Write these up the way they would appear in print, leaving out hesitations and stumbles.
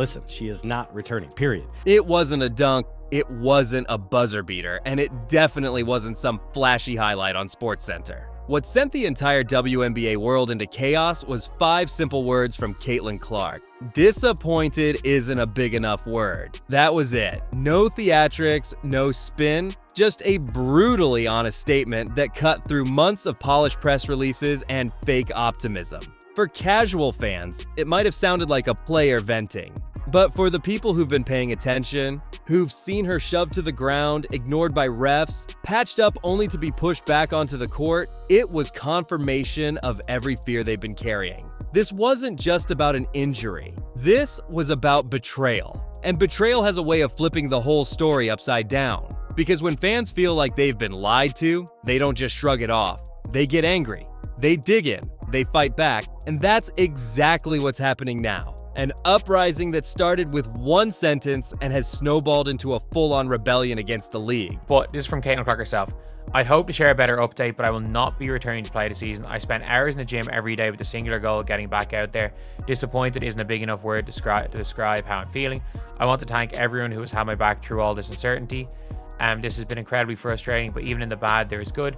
Listen, she is not returning, period. It wasn't a dunk, it wasn't a buzzer beater, and it definitely wasn't some flashy highlight on SportsCenter. What sent the entire WNBA world into chaos was 5 simple words from Caitlin Clark. Disappointed isn't a big enough word. That was it. No theatrics, no spin, just a brutally honest statement that cut through months of polished press releases and fake optimism. For casual fans, it might have sounded like a player venting. But for the people who've been paying attention, who've seen her shoved to the ground, ignored by refs, patched up only to be pushed back onto the court, it was confirmation of every fear they've been carrying. This wasn't just about an injury. This was about betrayal. And betrayal has a way of flipping the whole story upside down. Because when fans feel like they've been lied to, they don't just shrug it off. They get angry. They dig in. They fight back. And that's exactly what's happening now. An uprising that started with one sentence and has snowballed into a full-on rebellion against the league. But this is from Caitlin Clark herself. I'd hope to share a better update, but I will not be returning to play this season. I spent hours in the gym every day with the singular goal of getting back out there. Disappointed isn't a big enough word to describe how I'm feeling. I want to thank everyone who has had my back through all this uncertainty. This has been incredibly frustrating, but even in the bad, there is good.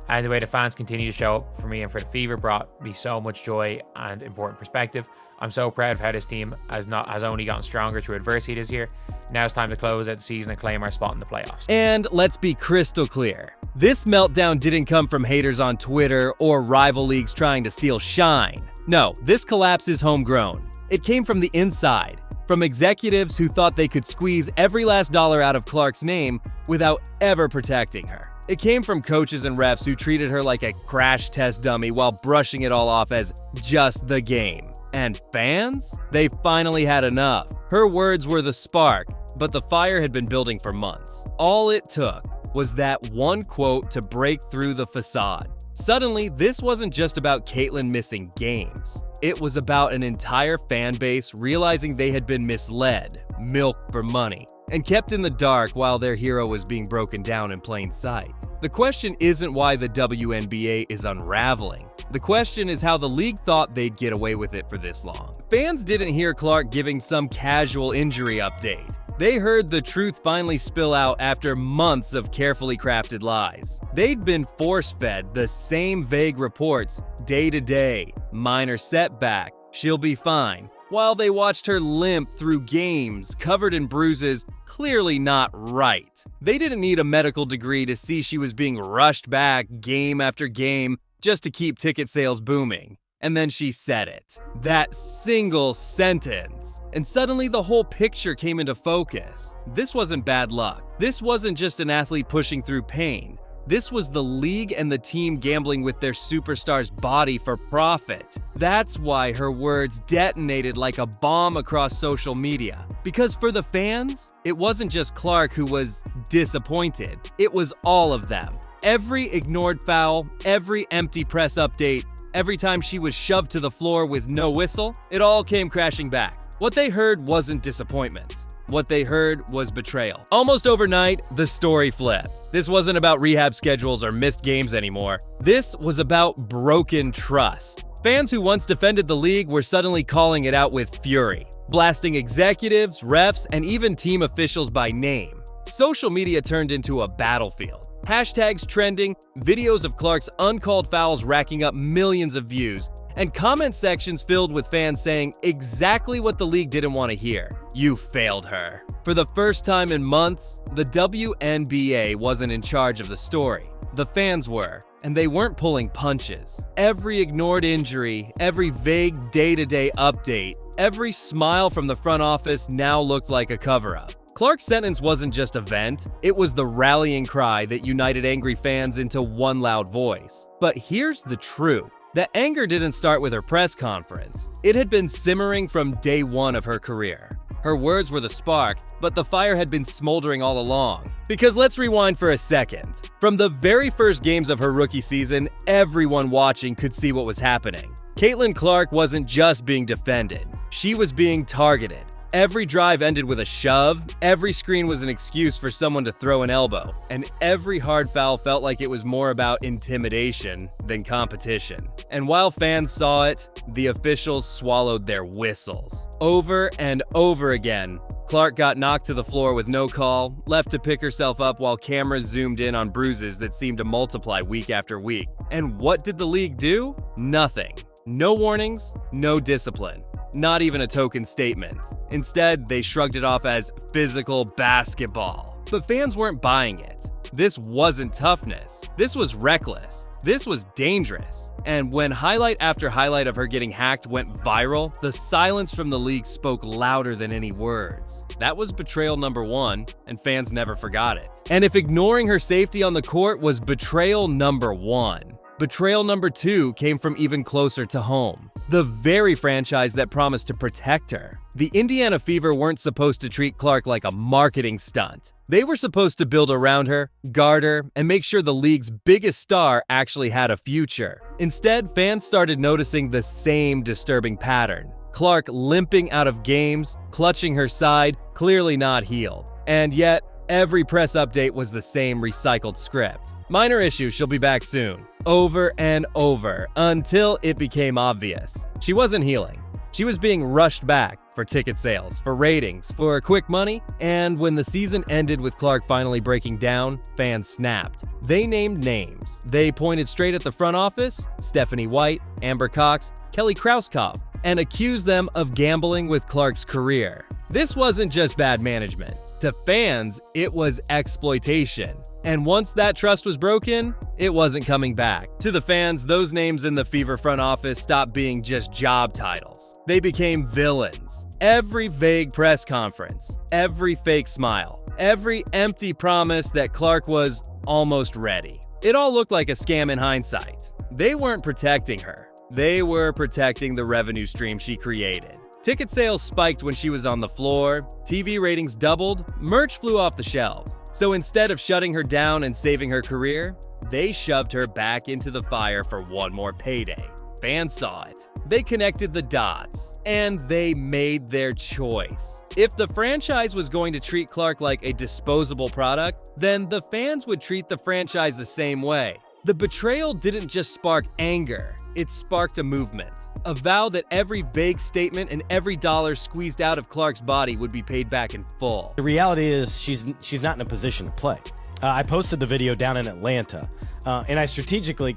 And the way the fans continue to show up for me and for the Fever brought me so much joy and important perspective. I'm so proud of how this team has only gotten stronger through adversity this year. Now it's time to close out the season and claim our spot in the playoffs. And let's be crystal clear. This meltdown didn't come from haters on Twitter or rival leagues trying to steal shine. No, this collapse is homegrown. It came from the inside, from executives who thought they could squeeze every last dollar out of Clark's name without ever protecting her. It came from coaches and refs who treated her like a crash test dummy while brushing it all off as just the game. And fans? They finally had enough. Her words were the spark, but the fire had been building for months. All it took was that one quote to break through the facade. Suddenly, this wasn't just about Caitlin missing games. It was about an entire fan base realizing they had been misled, milked for money, and kept in the dark while their hero was being broken down in plain sight. The question isn't why the WNBA is unraveling. The question is how the league thought they'd get away with it for this long. Fans didn't hear Clark giving some casual injury update. They heard the truth finally spill out after months of carefully crafted lies. They'd been force-fed the same vague reports day to day. Minor setback, she'll be fine. While they watched her limp through games, covered in bruises, clearly not right. They didn't need a medical degree to see she was being rushed back game after game just to keep ticket sales booming. And then she said it. That single sentence. And suddenly the whole picture came into focus. This wasn't bad luck. This wasn't just an athlete pushing through pain. This was the league and the team gambling with their superstar's body for profit. That's why her words detonated like a bomb across social media. Because for the fans, it wasn't just Clark who was disappointed. It was all of them. Every ignored foul, every empty press update, every time she was shoved to the floor with no whistle, it all came crashing back. What they heard wasn't disappointment. What they heard was betrayal. Almost overnight, the story flipped. This wasn't about rehab schedules or missed games anymore. This was about broken trust. Fans who once defended the league were suddenly calling it out with fury, blasting executives, refs, and even team officials by name. Social media turned into a battlefield. Hashtags trending, videos of Clark's uncalled fouls racking up millions of views, and comment sections filled with fans saying exactly what the league didn't want to hear. You failed her. For the first time in months, the WNBA wasn't in charge of the story. The fans were, and they weren't pulling punches. Every ignored injury, every vague day-to-day update, every smile from the front office now looked like a cover-up. Clark's sentence wasn't just a vent, it was the rallying cry that united angry fans into one loud voice. But here's the truth. The anger didn't start with her press conference. It had been simmering from day one of her career. Her words were the spark, but the fire had been smoldering all along. Because let's rewind for a second. From the very first games of her rookie season, everyone watching could see what was happening. Caitlin Clark wasn't just being defended. She was being targeted. Every drive ended with a shove, every screen was an excuse for someone to throw an elbow, and every hard foul felt like it was more about intimidation than competition. And while fans saw it, the officials swallowed their whistles. Over and over again, Clark got knocked to the floor with no call, left to pick herself up while cameras zoomed in on bruises that seemed to multiply week after week. And what did the league do? Nothing. No warnings, no discipline. Not even a token statement. Instead, they shrugged it off as physical basketball. But fans weren't buying it. This wasn't toughness. This was reckless. This was dangerous. And when highlight after highlight of her getting hacked went viral, the silence from the league spoke louder than any words. That was betrayal number 1, and fans never forgot it. And if ignoring her safety on the court was betrayal number 1, betrayal number 2 came from even closer to home. The very franchise that promised to protect her. The Indiana Fever weren't supposed to treat Clark like a marketing stunt. They were supposed to build around her, guard her, and make sure the league's biggest star actually had a future. Instead, fans started noticing the same disturbing pattern. Clark limping out of games, clutching her side, clearly not healed. And yet, every press update was the same recycled script. Minor issue, she'll be back soon. Over and over, until it became obvious. She wasn't healing. She was being rushed back for ticket sales, for ratings, for quick money, and when the season ended with Clark finally breaking down, fans snapped. They named names. They pointed straight at the front office, Stephanie White, Amber Cox, Kelly Krauskopf, and accused them of gambling with Clark's career. This wasn't just bad management. To fans, it was exploitation. And once that trust was broken, it wasn't coming back. To the fans, those names in the Fever front office stopped being just job titles. They became villains. Every vague press conference, every fake smile, every empty promise that Clark was almost ready. It all looked like a scam in hindsight. They weren't protecting her. They were protecting the revenue stream she created. Ticket sales spiked when she was on the floor, TV ratings doubled, merch flew off the shelves. So instead of shutting her down and saving her career, they shoved her back into the fire for one more payday. Fans saw it. They connected the dots, and they made their choice. If the franchise was going to treat Clark like a disposable product, then the fans would treat the franchise the same way. The betrayal didn't just spark anger, it sparked a movement. A vow that every vague statement and every dollar squeezed out of Clark's body would be paid back in full. The reality is she's not in a position to play. I posted the video down in Atlanta, and I strategically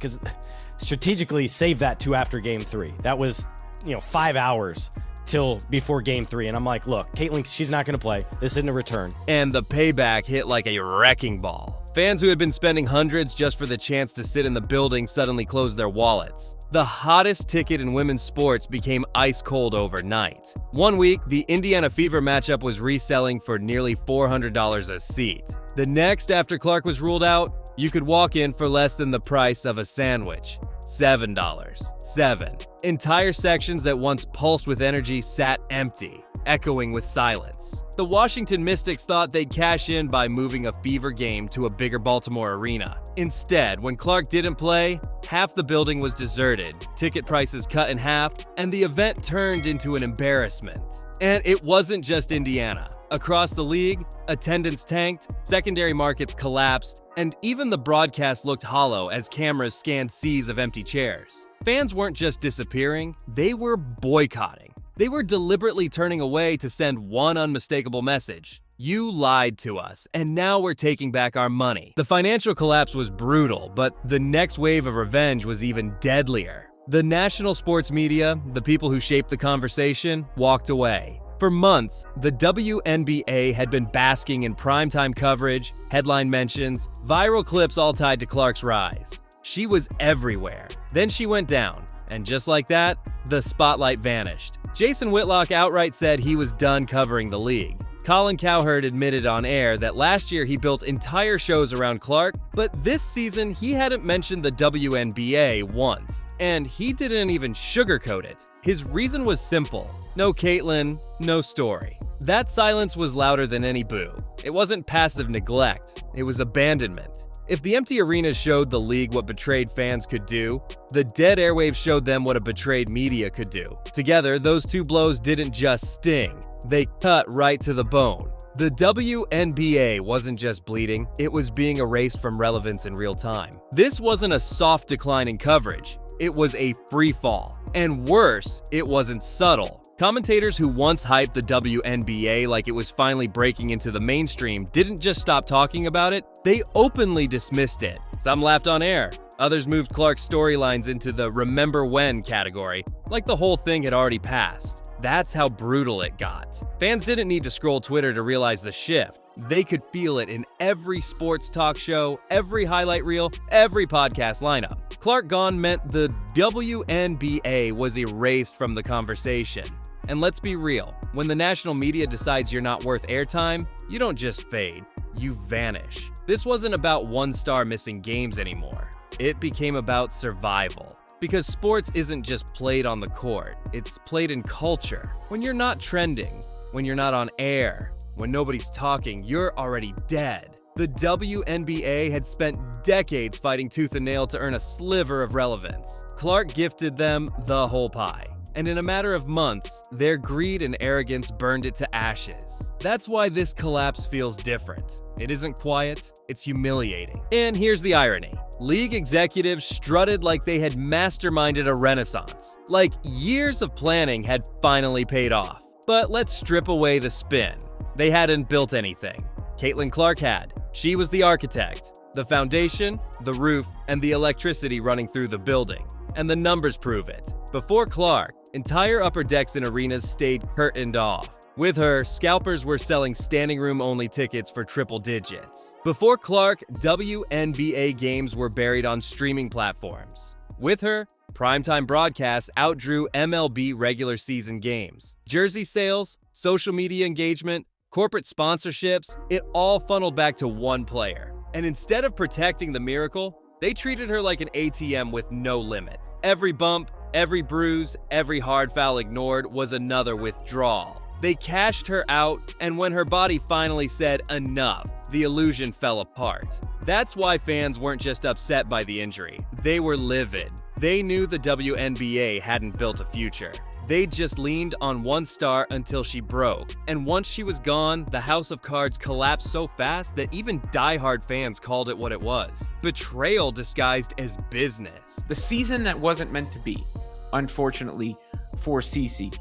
saved that to after Game 3. That was, 5 hours till before Game 3, and I'm like, look, Caitlin, she's not going to play. This isn't a return. And the payback hit like a wrecking ball. Fans who had been spending hundreds just for the chance to sit in the building suddenly closed their wallets. The hottest ticket in women's sports became ice cold overnight. One week, the Indiana Fever matchup was reselling for nearly $400 a seat. The next, after Clark was ruled out, you could walk in for less than the price of a sandwich. $7. 7. Entire sections that once pulsed with energy sat empty, echoing with silence. The Washington Mystics thought they'd cash in by moving a Fever game to a bigger Baltimore arena. Instead, when Clark didn't play, half the building was deserted, ticket prices cut in half, and the event turned into an embarrassment. And it wasn't just Indiana. Across the league, attendance tanked, secondary markets collapsed, and even the broadcast looked hollow as cameras scanned seas of empty chairs. Fans weren't just disappearing, they were boycotting. They were deliberately turning away to send one unmistakable message. You lied to us, and now we're taking back our money. The financial collapse was brutal, but the next wave of revenge was even deadlier. The national sports media, the people who shaped the conversation, walked away. For months, the WNBA had been basking in primetime coverage, headline mentions, viral clips all tied to Clark's rise. She was everywhere. Then she went down, and just like that, the spotlight vanished. Jason Whitlock outright said he was done covering the league. Colin Cowherd admitted on air that last year he built entire shows around Clark, but this season he hadn't mentioned the WNBA once. And he didn't even sugarcoat it. His reason was simple. No Caitlin, no story. That silence was louder than any boo. It wasn't passive neglect, it was abandonment. If the empty arenas showed the league what betrayed fans could do, the dead airwaves showed them what a betrayed media could do. Together, those two blows didn't just sting, They cut right to the bone. The WNBA wasn't just bleeding, it was being erased from relevance in real time. This wasn't a soft decline in coverage, it was a free fall. And worse, it wasn't subtle. Commentators who once hyped the WNBA like it was finally breaking into the mainstream didn't just stop talking about it, they openly dismissed it. Some laughed on air, others moved Clark's storylines into the remember when category, like the whole thing had already passed. That's how brutal it got. Fans didn't need to scroll Twitter to realize the shift. They could feel it in every sports talk show, every highlight reel, every podcast lineup. Clark gone meant the WNBA was erased from the conversation. And let's be real, when the national media decides you're not worth airtime, you don't just fade, you vanish. This wasn't about one star missing games anymore. It became about survival. Because sports isn't just played on the court, it's played in culture. When you're not trending, when you're not on air, when nobody's talking, you're already dead. The WNBA had spent decades fighting tooth and nail to earn a sliver of relevance. Clark gifted them the whole pie. And in a matter of months, their greed and arrogance burned it to ashes. That's why this collapse feels different. It isn't quiet, it's humiliating. And here's the irony. League executives strutted like they had masterminded a renaissance. Like years of planning had finally paid off. But let's strip away the spin. They hadn't built anything. Caitlin Clark had. She was the architect. The foundation, the roof, and the electricity running through the building. And the numbers prove it. Before Clark, entire upper decks in arenas stayed curtained off. With her, scalpers were selling standing room only tickets for triple digits. Before Clark, WNBA games were buried on streaming platforms. With her, primetime broadcasts outdrew MLB regular season games. Jersey sales, social media engagement, corporate sponsorships, it all funneled back to one player. And instead of protecting the miracle, they treated her like an ATM with no limit. Every bump, every bruise, every hard foul ignored was another withdrawal. They cashed her out, and when her body finally said enough, the illusion fell apart. That's why fans weren't just upset by the injury. They were livid. They knew the WNBA hadn't built a future. They just leaned on one star until she broke. And once she was gone, the house of cards collapsed so fast that even diehard fans called it what it was. Betrayal disguised as business. The season that wasn't meant to be, unfortunately, for Cece.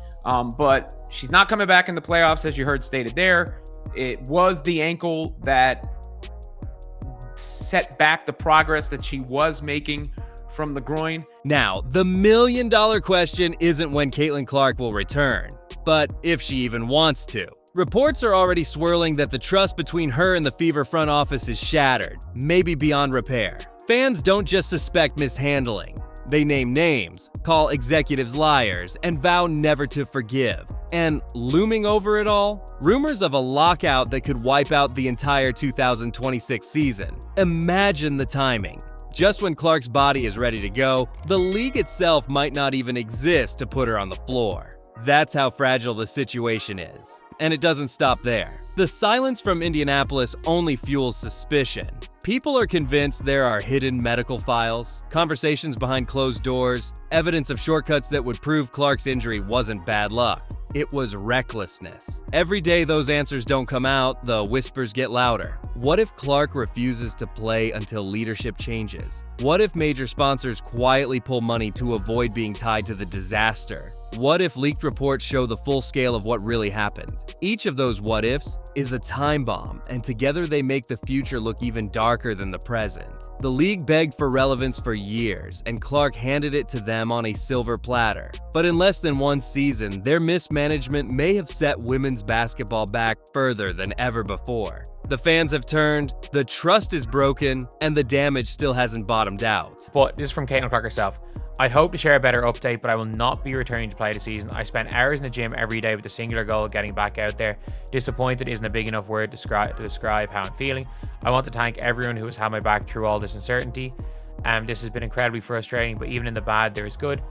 But she's not coming back in the playoffs, as you heard stated there. It was the ankle that set back the progress that she was making from the groin. Now, the million-dollar question isn't when Caitlin Clark will return, but if she even wants to. Reports are already swirling that the trust between her and the Fever front office is shattered, maybe beyond repair. Fans don't just suspect mishandling. They name names, call executives liars, and vow never to forgive. And looming over it all, rumors of a lockout that could wipe out the entire 2026 season. Imagine the timing. Just when Clark's body is ready to go, the league itself might not even exist to put her on the floor. That's how fragile the situation is. And it doesn't stop there. The silence from Indianapolis only fuels suspicion. People are convinced there are hidden medical files, conversations behind closed doors, evidence of shortcuts that would prove Clark's injury wasn't bad luck. It was recklessness. Every day those answers don't come out, the whispers get louder. What if Clark refuses to play until leadership changes? What if major sponsors quietly pull money to avoid being tied to the disaster? What if leaked reports show the full scale of what really happened? Each of those what ifs is a time bomb, and together they make the future look even darker than the present. The league begged for relevance for years, and Clark handed it to them on a silver platter. But in less than one season, their mismanagement may have set women's basketball back further than ever before. The fans have turned, the trust is broken, and the damage still hasn't bottomed out. But this is from Caitlin Clark herself. I'd hope to share a better update, but I will not be returning to play the season. I spent hours in the gym every day with the singular goal of getting back out there. Disappointed isn't a big enough word to describe how I'm feeling. I want to thank everyone who has had my back through all this uncertainty. This has been incredibly frustrating, but even in the bad, there is good.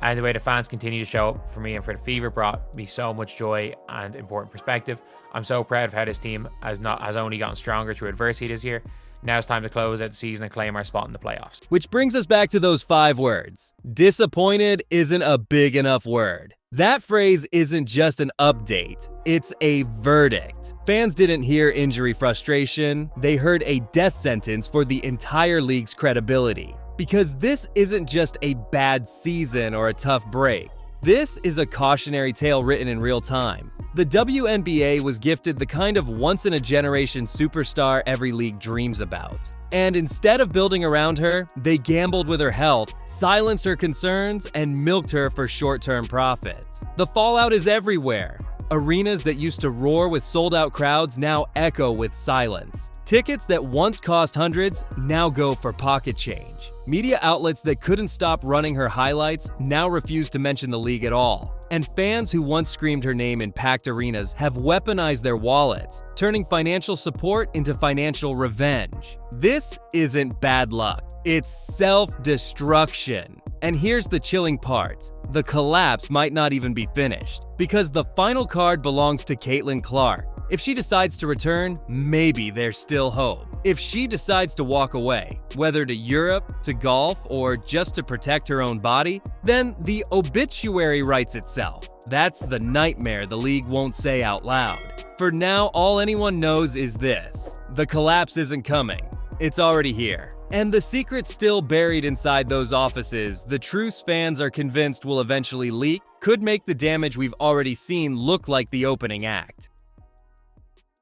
And the way the fans continue to show up for me and for the Fever brought me so much joy and important perspective. I'm so proud of how this team has only gotten stronger through adversity this year. Now it's time to close out the season and claim our spot in the playoffs. Which brings us back to those 5 words. Disappointed isn't a big enough word. That phrase isn't just an update, it's a verdict. Fans didn't hear injury frustration, they heard a death sentence for the entire league's credibility. Because this isn't just a bad season or a tough break. This is a cautionary tale written in real time. The WNBA was gifted the kind of once-in-a-generation superstar every league dreams about. And instead of building around her, they gambled with her health, silenced her concerns, and milked her for short-term profit. The fallout is everywhere. Arenas that used to roar with sold-out crowds now echo with silence. Tickets that once cost hundreds now go for pocket change. Media outlets that couldn't stop running her highlights now refuse to mention the league at all. And fans who once screamed her name in packed arenas have weaponized their wallets, turning financial support into financial revenge. This isn't bad luck, it's self-destruction. And here's the chilling part. The collapse might not even be finished, because the final card belongs to Caitlin Clark. If she decides to return, maybe there's still hope. If she decides to walk away, whether to Europe, to golf, or just to protect her own body, then the obituary writes itself. That's the nightmare the league won't say out loud. For now, all anyone knows is this: the collapse isn't coming. It's already here. And the secret still buried inside those offices, the truce fans are convinced will eventually leak, could make the damage we've already seen look like the opening act.